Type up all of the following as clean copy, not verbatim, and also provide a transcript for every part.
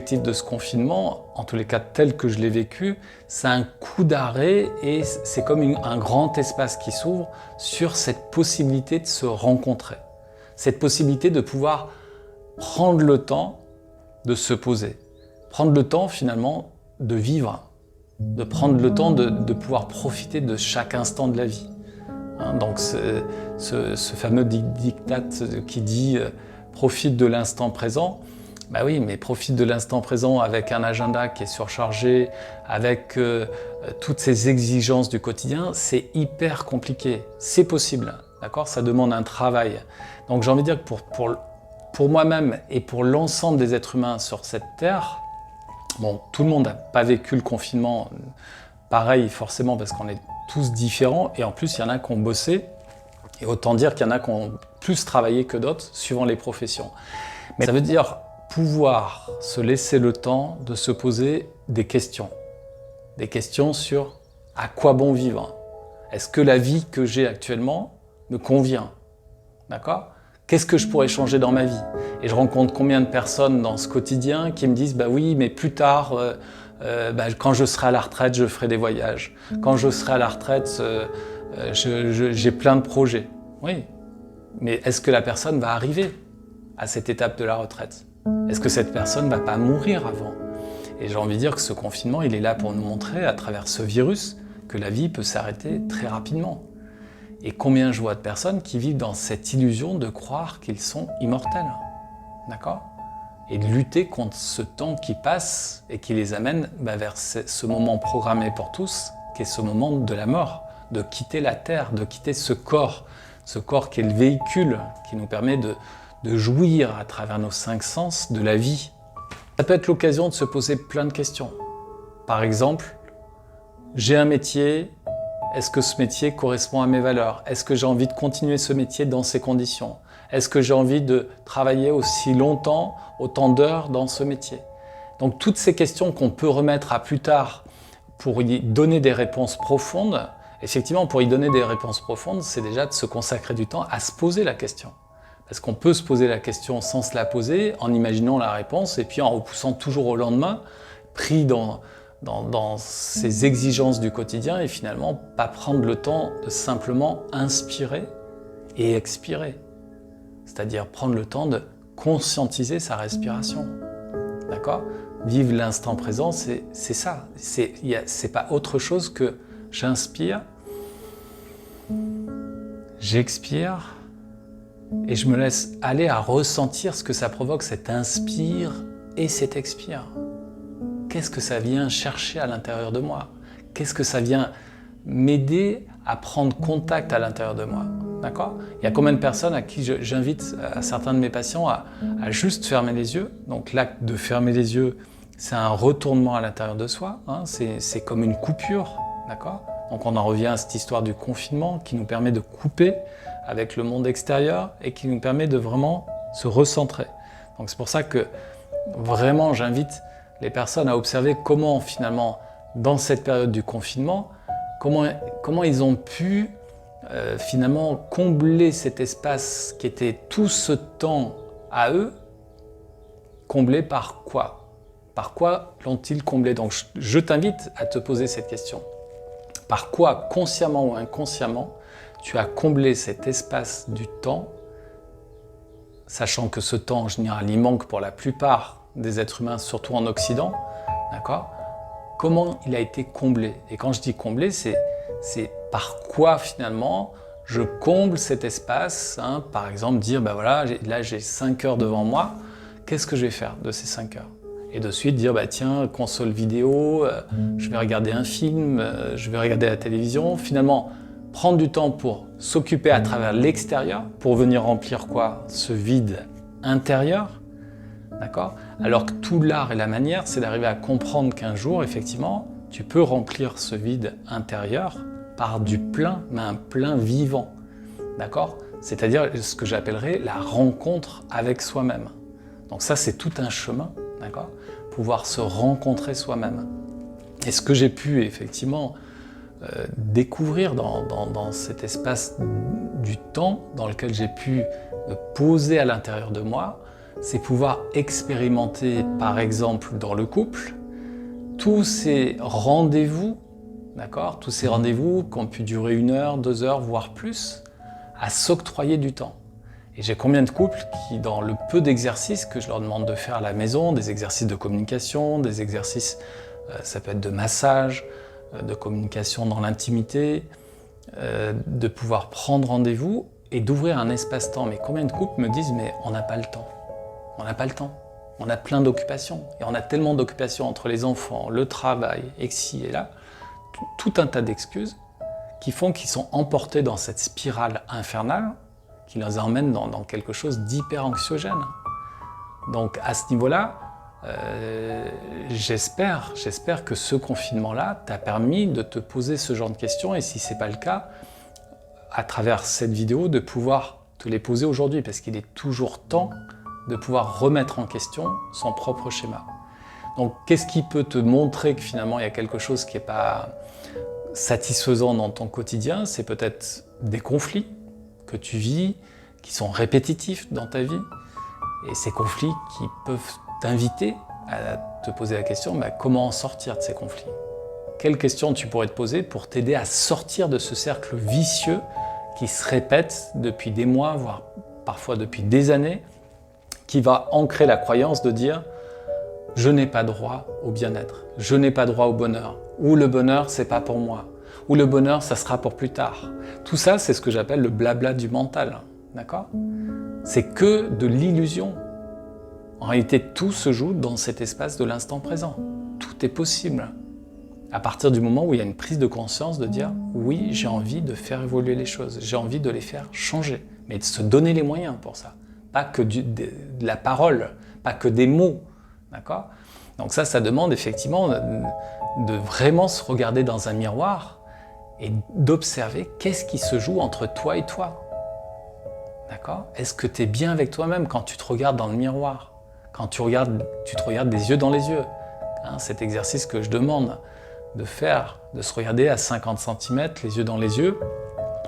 l'objectif de ce confinement, en tous les cas tel que je l'ai vécu, c'est un coup d'arrêt et c'est comme un grand espace qui s'ouvre sur cette possibilité de se rencontrer. Cette possibilité de pouvoir prendre le temps de se poser. Prendre le temps finalement de vivre, de prendre le temps de pouvoir profiter de chaque instant de la vie. Donc ce fameux diktat qui dit profite de l'instant présent, bah oui, mais profite de l'instant présent avec un agenda qui est surchargé, avec toutes ces exigences du quotidien, c'est hyper compliqué. C'est possible, d'accord? Ça demande un travail. Donc j'ai envie de dire que pour moi-même et pour l'ensemble des êtres humains sur cette terre, bon, tout le monde n'a pas vécu le confinement pareil forcément parce qu'on est tous différents et en plus il y en a qui ont bossé et autant dire qu'il y en a qui ont plus travaillé que d'autres suivant les professions. Mais ça veut dire pouvoir se laisser le temps de se poser des questions sur à quoi bon vivre. Est-ce que la vie que j'ai actuellement me convient? D'accord? Qu'est-ce que je pourrais changer dans ma vie? Et je rencontre combien de personnes dans ce quotidien qui me disent bah oui, mais plus tard, quand je serai à la retraite, je ferai des voyages. Quand je serai à la retraite, j'ai plein de projets. Oui, mais est-ce que la personne va arriver à cette étape de la retraite? Est-ce que cette personne ne va pas mourir avant? Et j'ai envie de dire que ce confinement, il est là pour nous montrer, à travers ce virus, que la vie peut s'arrêter très rapidement. Et combien je vois de personnes qui vivent dans cette illusion de croire qu'ils sont immortels. D'accord? Et de lutter contre ce temps qui passe et qui les amène vers ce moment programmé pour tous, qui est ce moment de la mort, de quitter la terre, de quitter ce corps qui est le véhicule qui nous permet de jouir à travers nos 5 sens de la vie. Ça peut être l'occasion de se poser plein de questions. Par exemple, j'ai un métier, est-ce que ce métier correspond à mes valeurs? Est-ce que j'ai envie de continuer ce métier dans ces conditions? Est-ce que j'ai envie de travailler aussi longtemps, autant d'heures dans ce métier? Donc toutes ces questions qu'on peut remettre à plus tard pour y donner des réponses profondes, effectivement pour y donner des réponses profondes, c'est déjà de se consacrer du temps à se poser la question. Parce qu'on peut se poser la question sans se la poser, en imaginant la réponse et puis en repoussant toujours au lendemain, pris dans ces exigences du quotidien et finalement pas prendre le temps de simplement inspirer et expirer. C'est-à-dire prendre le temps de conscientiser sa respiration. D'accord? Vivre l'instant présent, c'est ça. C'est pas autre chose que j'inspire, j'expire et je me laisse aller à ressentir ce que ça provoque, cet inspire et cet expire. Qu'est-ce que ça vient chercher à l'intérieur de moi? Qu'est-ce que ça vient m'aider à prendre contact à l'intérieur de moi? D'accord? Il y a combien de personnes à qui j'invite à certains de mes patients à juste fermer les yeux? Donc l'acte de fermer les yeux, c'est un retournement à l'intérieur de soi, hein, c'est comme une coupure, d'accord? Donc on en revient à cette histoire du confinement qui nous permet de couper avec le monde extérieur et qui nous permet de vraiment se recentrer. Donc c'est pour ça que vraiment j'invite les personnes à observer comment finalement, dans cette période du confinement, comment ils ont pu finalement combler cet espace qui était tout ce temps à eux, comblé par quoi? Par quoi l'ont-ils comblé? Donc je t'invite à te poser cette question. Par quoi, consciemment ou inconsciemment, tu as comblé cet espace du temps, sachant que ce temps, en général, il manque pour la plupart des êtres humains, surtout en Occident, d'accord? Comment il a été comblé? Et quand je dis comblé, c'est par quoi finalement je comble cet espace, hein? Par exemple, dire, ben voilà, là j'ai 5 heures devant moi, qu'est-ce que je vais faire de ces 5 heures? Et de suite dire, bah tiens, console vidéo, je vais regarder un film, je vais regarder la télévision. Finalement, prendre du temps pour s'occuper à travers l'extérieur, pour venir remplir quoi? Ce vide intérieur, d'accord? Alors que tout l'art et la manière, c'est d'arriver à comprendre qu'un jour, effectivement, tu peux remplir ce vide intérieur par du plein, mais un plein vivant, d'accord? C'est-à-dire ce que j'appellerais la rencontre avec soi-même. Donc ça, c'est tout un chemin, d'accord? Pouvoir se rencontrer soi-même. Et ce que j'ai pu effectivement découvrir dans cet espace du temps dans lequel j'ai pu me poser à l'intérieur de moi, c'est pouvoir expérimenter, par exemple, dans le couple, tous ces rendez-vous, d'accord, tous ces rendez-vous qui ont pu durer 1 heure, 2 heures, voire plus, à s'octroyer du temps. Et j'ai combien de couples qui, dans le peu d'exercices que je leur demande de faire à la maison, des exercices de communication, des exercices, ça peut être de massage, de communication dans l'intimité, de pouvoir prendre rendez-vous et d'ouvrir un espace-temps. Mais combien de couples me disent « mais on n'a pas le temps, on n'a pas le temps, on a plein d'occupations, et on a tellement d'occupations entre les enfants, le travail, et ci et là », tout un tas d'excuses qui font qu'ils sont emportés dans cette spirale infernale qui les emmène dans quelque chose d'hyper anxiogène. Donc à ce niveau-là, j'espère que ce confinement-là t'a permis de te poser ce genre de questions, et si ce n'est pas le cas, à travers cette vidéo, de pouvoir te les poser aujourd'hui, parce qu'il est toujours temps de pouvoir remettre en question son propre schéma. Donc qu'est-ce qui peut te montrer que finalement il y a quelque chose qui n'est pas satisfaisant dans ton quotidien? C'est peut-être des conflits que tu vis, qui sont répétitifs dans ta vie, et ces conflits qui peuvent t'inviter à te poser la question, bah, comment en sortir de ces conflits? Quelles questions tu pourrais te poser pour t'aider à sortir de ce cercle vicieux qui se répète depuis des mois, voire parfois depuis des années, qui va ancrer la croyance de dire « je n'ai pas droit au bien-être, je n'ai pas droit au bonheur », ou « le bonheur, c'est pas pour moi », ou « le bonheur, ça sera pour plus tard ». Tout ça, c'est ce que j'appelle le blabla du mental, d'accord? C'est que de l'illusion. En réalité, tout se joue dans cet espace de l'instant présent. Tout est possible. À partir du moment où il y a une prise de conscience de dire « oui, j'ai envie de faire évoluer les choses, j'ai envie de les faire changer », mais de se donner les moyens pour ça. Pas que de la parole, pas que des mots, d'accord? Donc ça demande effectivement de vraiment se regarder dans un miroir et d'observer qu'est-ce qui se joue entre toi et toi. D'accord? Est-ce que tu es bien avec toi-même quand tu te regardes dans le miroir? Quand tu te regardes des yeux dans les yeux? Hein, cet exercice que je demande de faire, de se regarder à 50 cm, les yeux dans les yeux,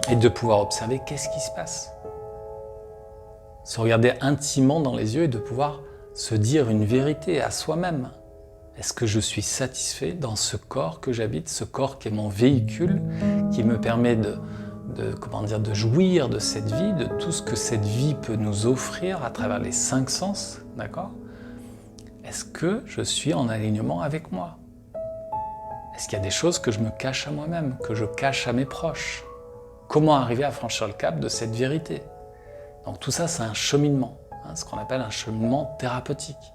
et de pouvoir observer qu'est-ce qui se passe. Se regarder intimement dans les yeux et de pouvoir se dire une vérité à soi-même. Est-ce que je suis satisfait dans ce corps que j'habite, ce corps qui est mon véhicule, qui me permet de jouir de cette vie, de tout ce que cette vie peut nous offrir à travers les 5 sens, d'accord? Est-ce que je suis en alignement avec moi? Est-ce qu'il y a des choses que je me cache à moi-même, que je cache à mes proches? Comment arriver à franchir le cap de cette vérité? Donc tout ça, c'est un cheminement, hein, ce qu'on appelle un cheminement thérapeutique.